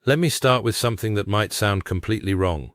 Let me start with something that might sound completely wrong.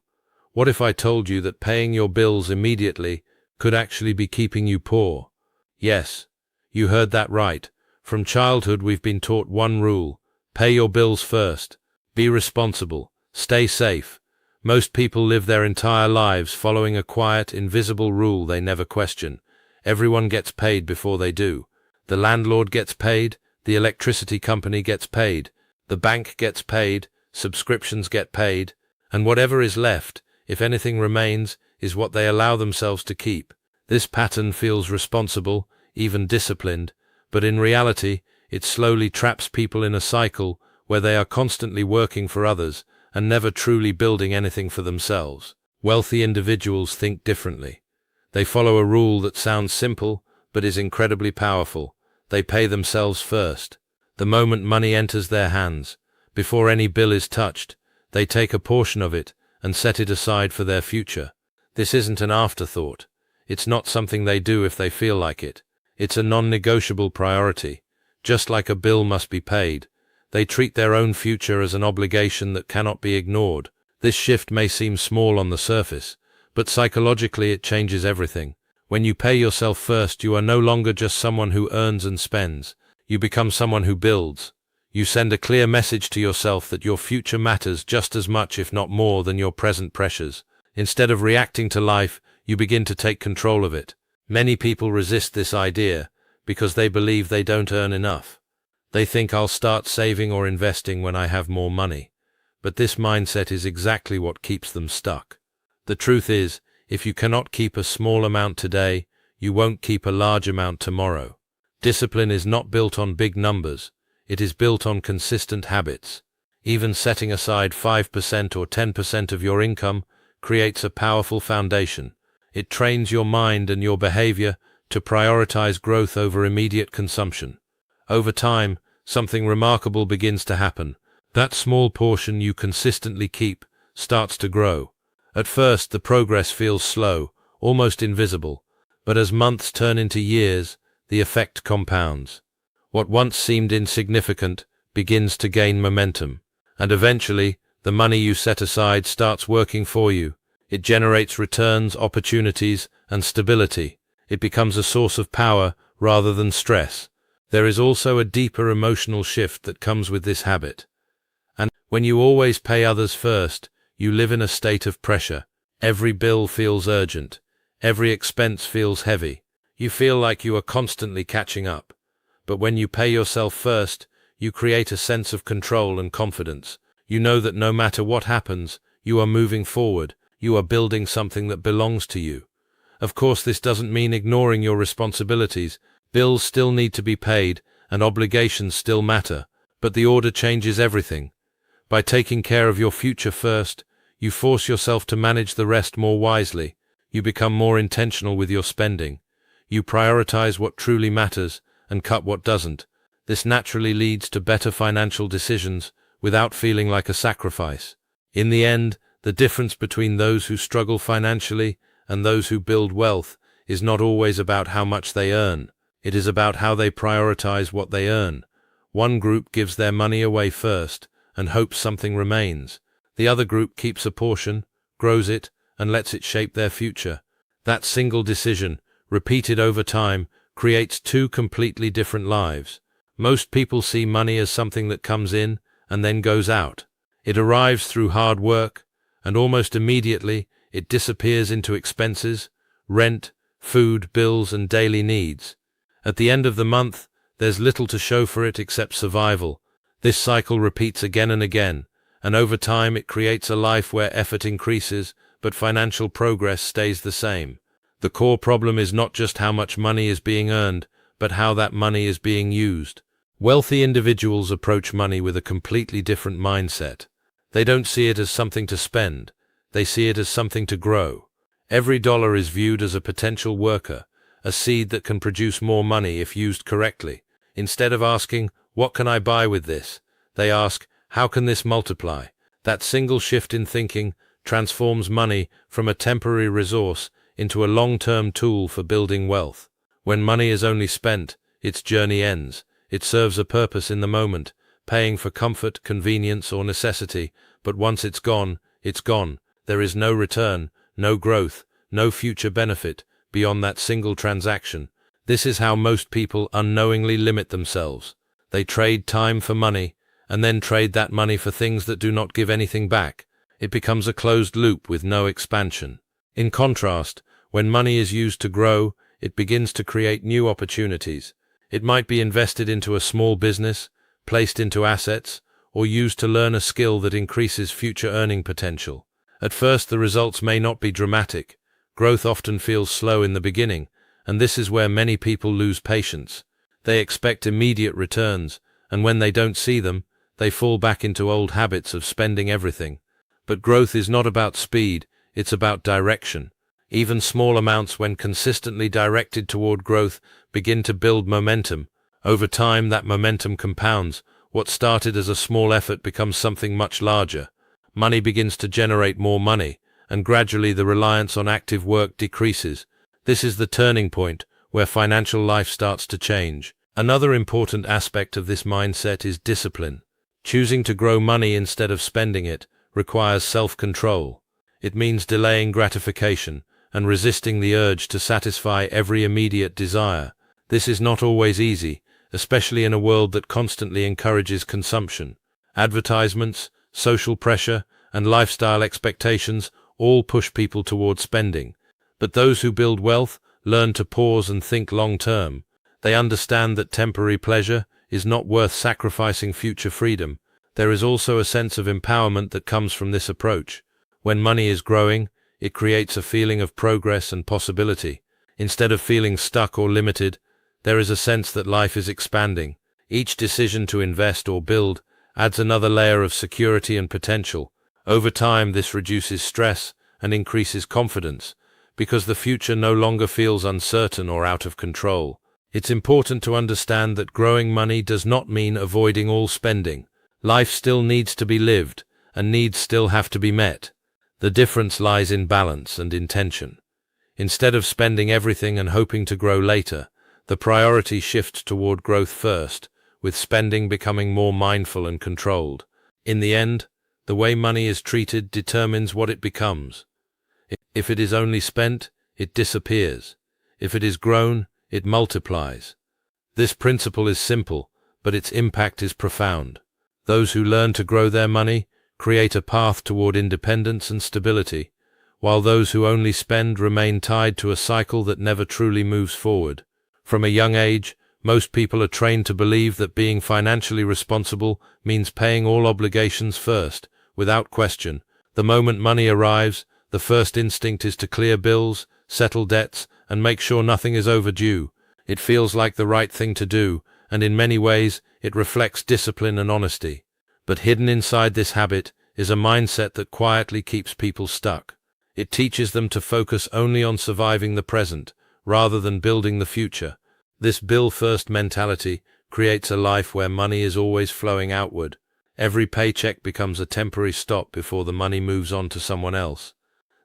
What if I told you that paying your bills immediately could actually be keeping you poor? Yes, you heard that right. From childhood we've been taught one rule: pay your bills first, be responsible, stay safe. Most people live their entire lives following a quiet, invisible rule they never question. Everyone gets paid before they do. The landlord gets paid, the electricity company gets paid, the bank gets paid, subscriptions get paid, and whatever is left, if anything remains, is what they allow themselves to keep. This pattern feels responsible, even disciplined, but in reality, it slowly traps people in a cycle where they are constantly working for others and never truly building anything for themselves. Wealthy individuals think differently. They follow a rule that sounds simple, but is incredibly powerful. They pay themselves first. The moment money enters their hands, before any bill is touched, they take a portion of it and set it aside for their future. This isn't an afterthought. It's not something they do if they feel like it. It's a non-negotiable priority. Just like a bill must be paid, they treat their own future as an obligation that cannot be ignored. This shift may seem small on the surface, but psychologically it changes everything. When you pay yourself first, you are no longer just someone who earns and spends. You become someone who builds. You send a clear message to yourself that your future matters just as much, if not more, than your present pressures. Instead of reacting to life, you begin to take control of it. Many people resist this idea because they believe they don't earn enough. They think, I'll start saving or investing when I have more money. But this mindset is exactly what keeps them stuck. The truth is, if you cannot keep a small amount today, you won't keep a large amount tomorrow. Discipline is not built on big numbers. It is built on consistent habits. Even setting aside 5% or 10% of your income creates a powerful foundation. It trains your mind and your behavior to prioritize growth over immediate consumption. Over time, something remarkable begins to happen. That small portion you consistently keep starts to grow. At first, the progress feels slow, almost invisible, but as months turn into years, the effect compounds. What once seemed insignificant begins to gain momentum, and eventually, the money you set aside starts working for you. It generates returns, opportunities, and stability. It becomes a source of power rather than stress. There is also a deeper emotional shift that comes with this habit. And when you always pay others first, you live in a state of pressure. Every bill feels urgent. Every expense feels heavy. You feel like you are constantly catching up. But when you pay yourself first, you create a sense of control and confidence. You know that no matter what happens, you are moving forward. You are building something that belongs to you. Of course, this doesn't mean ignoring your responsibilities. Bills still need to be paid, and obligations still matter, but the order changes everything. By taking care of your future first, you force yourself to manage the rest more wisely. You become more intentional with your spending. You prioritize what truly matters and cut what doesn't. This naturally leads to better financial decisions without feeling like a sacrifice. In the end, the difference between those who struggle financially and those who build wealth is not always about how much they earn. It is about how they prioritize what they earn. One group gives their money away first and hopes something remains. The other group keeps a portion, grows it, and lets it shape their future. That single decision, repeated over time, creates two completely different lives. Most people see money as something that comes in and then goes out. It arrives through hard work, and almost immediately it disappears into expenses, rent, food, bills, and daily needs. At the end of the month, there's little to show for it except survival. This cycle repeats again and again, and over time it creates a life where effort increases, but financial progress stays the same. The core problem is not just how much money is being earned, but how that money is being used. Wealthy individuals approach money with a completely different mindset. They don't see it as something to spend. They see it as something to grow. Every dollar is viewed as a potential worker, a seed that can produce more money if used correctly. Instead of asking, what can I buy with this? They ask, how can this multiply? That single shift in thinking transforms money from a temporary resource into a long-term tool for building wealth. When money is only spent, its journey ends. It serves a purpose in the moment, paying for comfort, convenience, or necessity, but once it's gone, it's gone. There is no return, no growth, no future benefit beyond that single transaction. This is how most people unknowingly limit themselves. They trade time for money, and then trade that money for things that do not give anything back. It becomes a closed loop with no expansion. In contrast, when money is used to grow, it begins to create new opportunities. It might be invested into a small business, placed into assets, or used to learn a skill that increases future earning potential. At first, the results may not be dramatic. Growth often feels slow in the beginning, and this is where many people lose patience. They expect immediate returns, and when they don't see them, they fall back into old habits of spending everything. But growth is not about speed, it's about direction. Even small amounts, when consistently directed toward growth, begin to build momentum. Over time, that momentum compounds. What started as a small effort becomes something much larger. Money begins to generate more money, and gradually the reliance on active work decreases. This is the turning point where financial life starts to change. Another important aspect of this mindset is discipline. Choosing to grow money instead of spending it requires self-control. It means delaying gratification and resisting the urge to satisfy every immediate desire. This is not always easy, especially in a world that constantly encourages consumption. Advertisements, social pressure, and lifestyle expectations all push people toward spending. But those who build wealth learn to pause and think long-term. They understand that temporary pleasure is not worth sacrificing future freedom. There is also a sense of empowerment that comes from this approach. When money is growing, it creates a feeling of progress and possibility. Instead of feeling stuck or limited, there is a sense that life is expanding. Each decision to invest or build adds another layer of security and potential. Over time, this reduces stress and increases confidence, because the future no longer feels uncertain or out of control. It's important to understand that growing money does not mean avoiding all spending. Life still needs to be lived, and needs still have to be met. The difference lies in balance and intention. Instead of spending everything and hoping to grow later, the priority shifts toward growth first, with spending becoming more mindful and controlled. In the end, the way money is treated determines what it becomes. If it is only spent, it disappears. If it is grown, it multiplies. This principle is simple, but its impact is profound. Those who learn to grow their money create a path toward independence and stability, while those who only spend remain tied to a cycle that never truly moves forward. From a young age, most people are trained to believe that being financially responsible means paying all obligations first, without question. The moment money arrives, the first instinct is to clear bills, settle debts, and make sure nothing is overdue. It feels like the right thing to do, and in many ways, it reflects discipline and honesty. But hidden inside this habit is a mindset that quietly keeps people stuck. It teaches them to focus only on surviving the present, rather than building the future. This bill-first mentality creates a life where money is always flowing outward. Every paycheck becomes a temporary stop before the money moves on to someone else.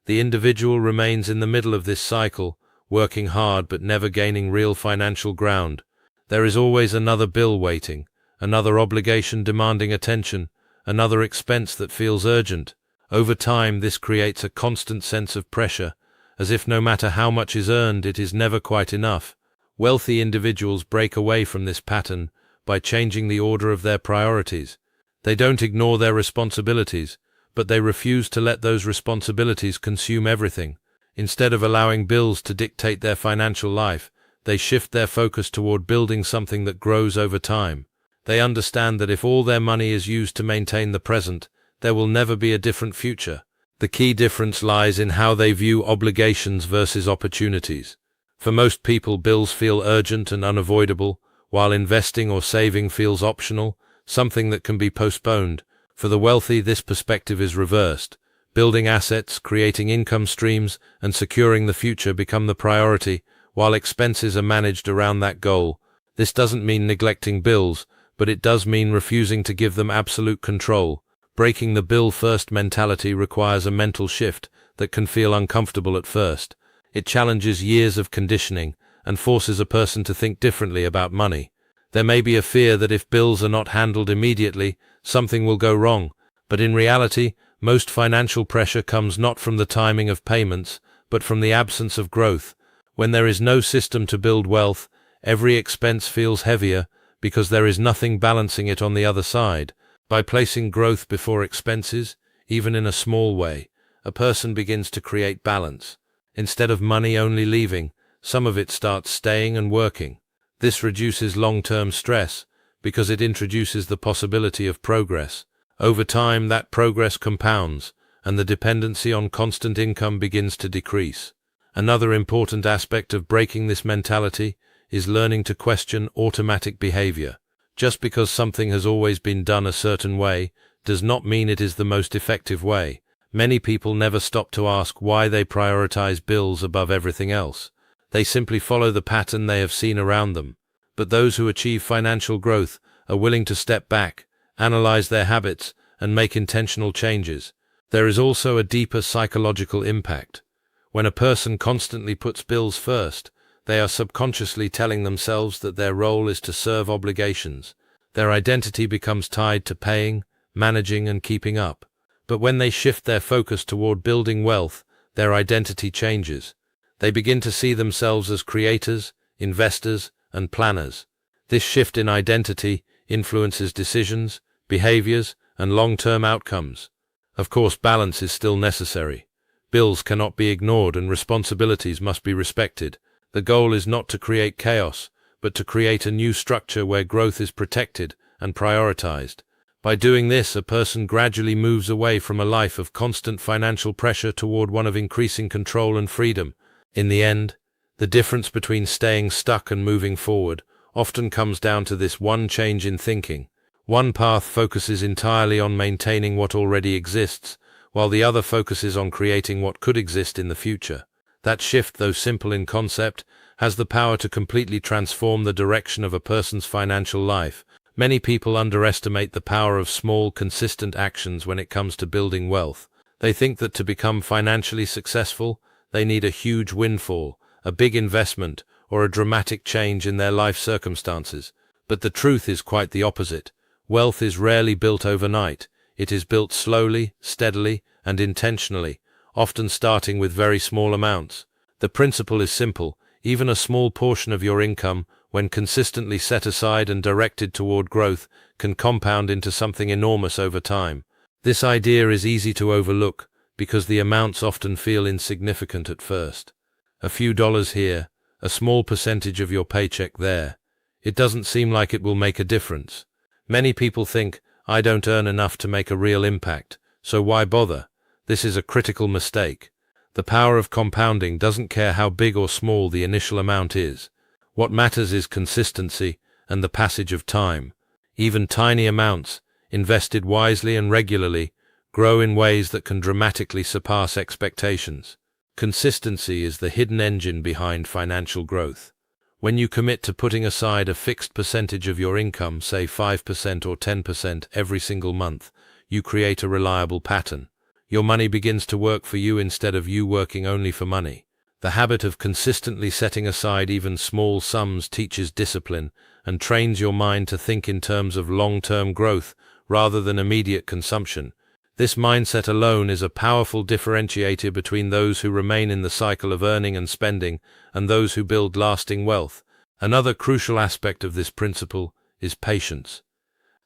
The individual remains in the middle of this cycle, working hard but never gaining real financial ground. There is always another bill waiting, another obligation demanding attention, another expense that feels urgent. Over time, this creates a constant sense of pressure, as if no matter how much is earned, it is never quite enough. Wealthy individuals break away from this pattern by changing the order of their priorities. They don't ignore their responsibilities, but they refuse to let those responsibilities consume everything. Instead of allowing bills to dictate their financial life, they shift their focus toward building something that grows over time. They understand that if all their money is used to maintain the present, there will never be a different future. The key difference lies in how they view obligations versus opportunities. For most people, bills feel urgent and unavoidable, while investing or saving feels optional, something that can be postponed. For the wealthy, this perspective is reversed. Building assets, creating income streams, and securing the future become the priority, while expenses are managed around that goal. This doesn't mean neglecting bills, but it does mean refusing to give them absolute control. Breaking the bill-first mentality requires a mental shift that can feel uncomfortable at first. It challenges years of conditioning and forces a person to think differently about money. There may be a fear that if bills are not handled immediately, something will go wrong, but in reality, most financial pressure comes not from the timing of payments, but from the absence of growth. When there is no system to build wealth, every expense feels heavier because there is nothing balancing it on the other side. By placing growth before expenses, even in a small way, a person begins to create balance. Instead of money only leaving, some of it starts staying and working. This reduces long-term stress because it introduces the possibility of progress. Over time, that progress compounds, and the dependency on constant income begins to decrease. Another important aspect of breaking this mentality is learning to question automatic behavior. Just because something has always been done a certain way does not mean it is the most effective way. Many people never stop to ask why they prioritize bills above everything else. They simply follow the pattern they have seen around them. But those who achieve financial growth are willing to step back, analyze their habits, and make intentional changes. There is also a deeper psychological impact. When a person constantly puts bills first, they are subconsciously telling themselves that their role is to serve obligations. Their identity becomes tied to paying, managing, and keeping up. But when they shift their focus toward building wealth, their identity changes. They begin to see themselves as creators, investors, and planners. This shift in identity influences decisions, behaviors, and long-term outcomes. Of course, balance is still necessary. Bills cannot be ignored and responsibilities must be respected. The goal is not to create chaos, but to create a new structure where growth is protected and prioritized. By doing this, a person gradually moves away from a life of constant financial pressure toward one of increasing control and freedom. In the end, the difference between staying stuck and moving forward often comes down to this one change in thinking. One path focuses entirely on maintaining what already exists, while the other focuses on creating what could exist in the future. That shift, though simple in concept, has the power to completely transform the direction of a person's financial life. Many people underestimate the power of small, consistent actions when it comes to building wealth. They think that to become financially successful, they need a huge windfall, a big investment, or a dramatic change in their life circumstances. But the truth is quite the opposite. Wealth is rarely built overnight. It is built slowly, steadily, and intentionally, often starting with very small amounts. The principle is simple. Even a small portion of your income, when consistently set aside and directed toward growth, can compound into something enormous over time. This idea is easy to overlook because the amounts often feel insignificant at first. A few dollars here, a small percentage of your paycheck there. It doesn't seem like it will make a difference. Many people think, I don't earn enough to make a real impact, so why bother? This is a critical mistake. The power of compounding doesn't care how big or small the initial amount is. What matters is consistency and the passage of time. Even tiny amounts, invested wisely and regularly, grow in ways that can dramatically surpass expectations. Consistency is the hidden engine behind financial growth. When you commit to putting aside a fixed percentage of your income, say 5% or 10% every single month, you create a reliable pattern. Your money begins to work for you instead of you working only for money. The habit of consistently setting aside even small sums teaches discipline and trains your mind to think in terms of long-term growth rather than immediate consumption. This mindset alone is a powerful differentiator between those who remain in the cycle of earning and spending and those who build lasting wealth. Another crucial aspect of this principle is patience.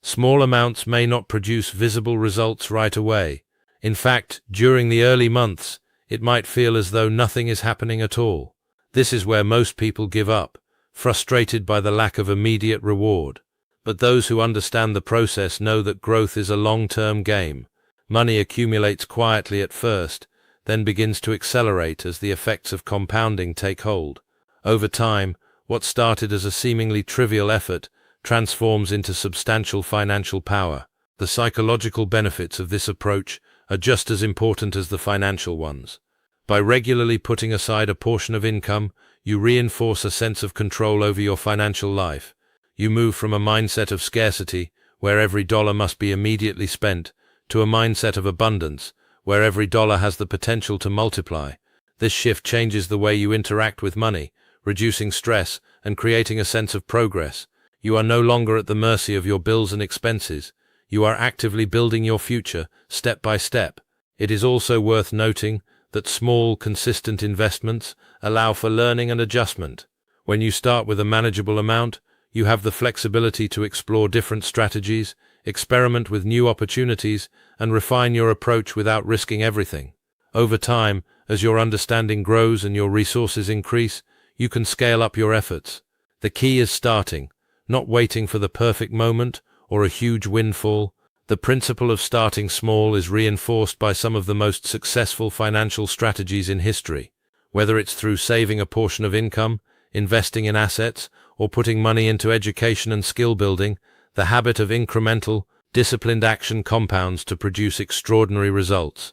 Small amounts may not produce visible results right away. In fact, during the early months, it might feel as though nothing is happening at all. This is where most people give up, frustrated by the lack of immediate reward. But those who understand the process know that growth is a long-term game. Money accumulates quietly at first, then begins to accelerate as the effects of compounding take hold. Over time, what started as a seemingly trivial effort transforms into substantial financial power. The psychological benefits of this approach are just as important as the financial ones. By regularly putting aside a portion of income, you reinforce a sense of control over your financial life. You move from a mindset of scarcity, where every dollar must be immediately spent, to a mindset of abundance, where every dollar has the potential to multiply. This shift changes the way you interact with money, reducing stress and creating a sense of progress. You are no longer at the mercy of your bills and expenses. You are actively building your future, step by step. It is also worth noting that small, consistent investments allow for learning and adjustment. When you start with a manageable amount, you have the flexibility to explore different strategies, experiment with new opportunities, and refine your approach without risking everything. Over time, as your understanding grows and your resources increase, you can scale up your efforts. The key is starting, not waiting for the perfect moment or a huge windfall. The principle of starting small is reinforced by some of the most successful financial strategies in history. Whether it's through saving a portion of income, investing in assets, or putting money into education and skill building, the habit of incremental, disciplined action compounds to produce extraordinary results.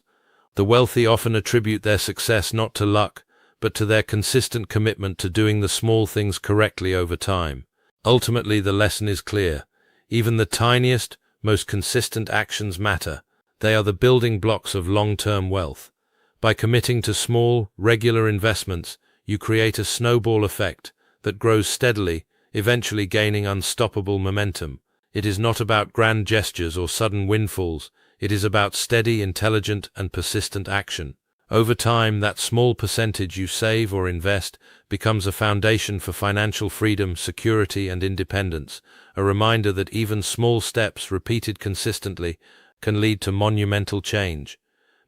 The wealthy often attribute their success not to luck, but to their consistent commitment to doing the small things correctly over time. Ultimately, the lesson is clear. Even the tiniest, most consistent actions matter. They are the building blocks of long-term wealth. By committing to small, regular investments, you create a snowball effect that grows steadily, eventually gaining unstoppable momentum. It is not about grand gestures or sudden windfalls. It is about steady, intelligent, and persistent action. Over time, that small percentage you save or invest becomes a foundation for financial freedom, security, and independence, a reminder that even small steps repeated consistently can lead to monumental change.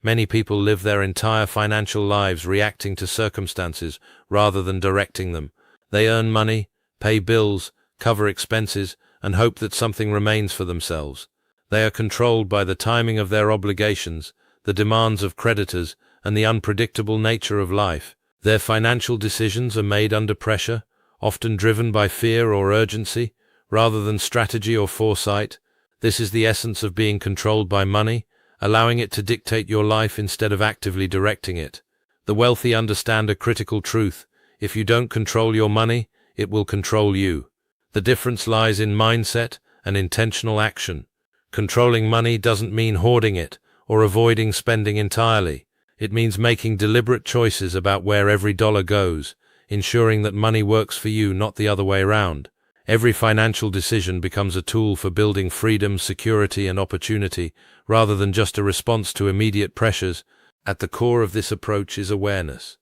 Many people live their entire financial lives reacting to circumstances rather than directing them. They earn money, pay bills, cover expenses, and hope that something remains for themselves. They are controlled by the timing of their obligations, the demands of creditors, and the unpredictable nature of life. Their financial decisions are made under pressure, often driven by fear or urgency, rather than strategy or foresight. This is the essence of being controlled by money, allowing it to dictate your life instead of actively directing it. The wealthy understand a critical truth. If you don't control your money, it will control you. The difference lies in mindset and intentional action. Controlling money doesn't mean hoarding it or avoiding spending entirely. It means making deliberate choices about where every dollar goes, ensuring that money works for you, not the other way around. Every financial decision becomes a tool for building freedom, security, and opportunity, rather than just a response to immediate pressures. At the core of this approach is awareness.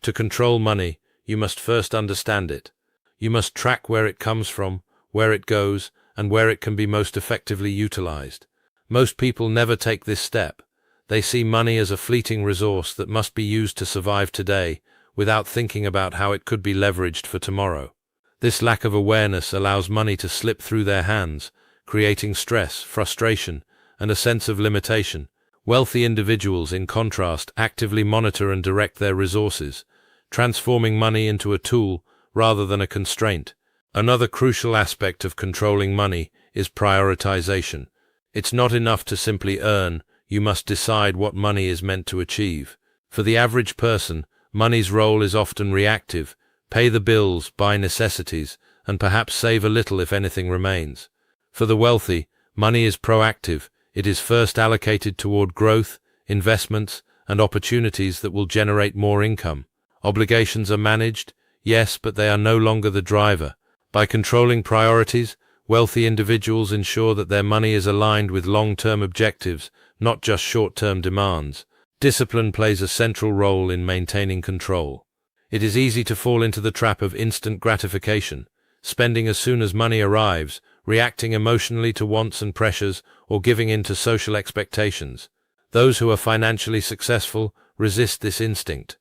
To control money, you must first understand it. You must track where it comes from, where it goes, and where it can be most effectively utilized. Most people never take this step. They see money as a fleeting resource that must be used to survive today, without thinking about how it could be leveraged for tomorrow. This lack of awareness allows money to slip through their hands, creating stress, frustration, and a sense of limitation. Wealthy individuals, in contrast, actively monitor and direct their resources, transforming money into a tool rather than a constraint. Another crucial aspect of controlling money is prioritization. It's not enough to simply earn. You must decide what money is meant to achieve. For the average person, money's role is often reactive: pay the bills, buy necessities, and perhaps save a little if anything remains. For the wealthy, money is proactive. It is first allocated toward growth, investments, and opportunities that will generate more income. Obligations are managed, yes, but they are no longer the driver. By controlling priorities, wealthy individuals ensure that their money is aligned with long-term objectives, not just short-term demands. Discipline plays a central role in maintaining control. It is easy to fall into the trap of instant gratification, spending as soon as money arrives, reacting emotionally to wants and pressures, or giving in to social expectations. Those who are financially successful resist this instinct.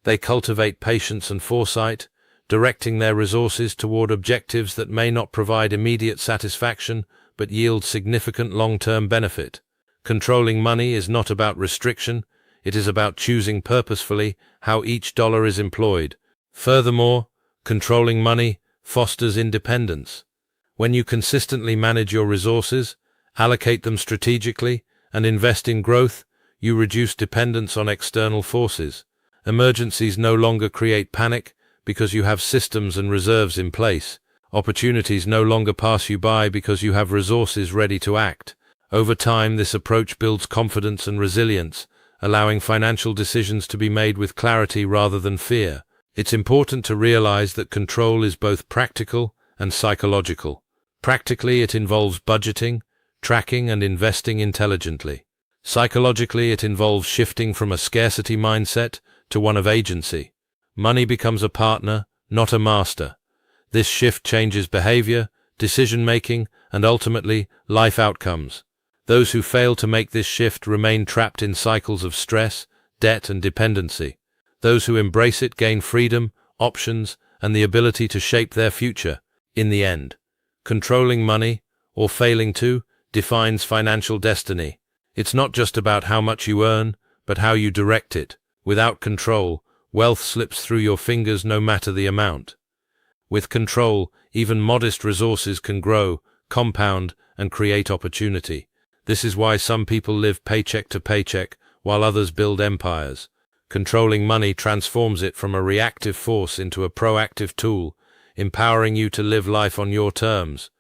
They cultivate patience and foresight, directing their resources toward objectives that may not provide immediate satisfaction, but yield significant long-term benefit. Controlling money is not about restriction. It is about choosing purposefully how each dollar is employed. Furthermore, controlling money fosters independence. When you consistently manage your resources, allocate them strategically, and invest in growth, you reduce dependence on external forces. Emergencies no longer create panic because you have systems and reserves in place. Opportunities no longer pass you by because you have resources ready to act. Over time, this approach builds confidence and resilience, allowing financial decisions to be made with clarity rather than fear. It's important to realize that control is both practical and psychological. Practically, it involves budgeting, tracking, and investing intelligently. Psychologically, it involves shifting from a scarcity mindset to one of agency. Money becomes a partner, not a master. This shift changes behavior, decision-making, and ultimately, life outcomes. Those who fail to make this shift remain trapped in cycles of stress, debt, and dependency. Those who embrace it gain freedom, options, and the ability to shape their future. In the end, controlling money, or failing to, defines financial destiny. It's not just about how much you earn, but how you direct it. Without control, wealth slips through your fingers no matter the amount. With control, even modest resources can grow, compound, and create opportunity. This is why some people live paycheck to paycheck, while others build empires. Controlling money transforms it from a reactive force into a proactive tool, empowering you to live life on your terms.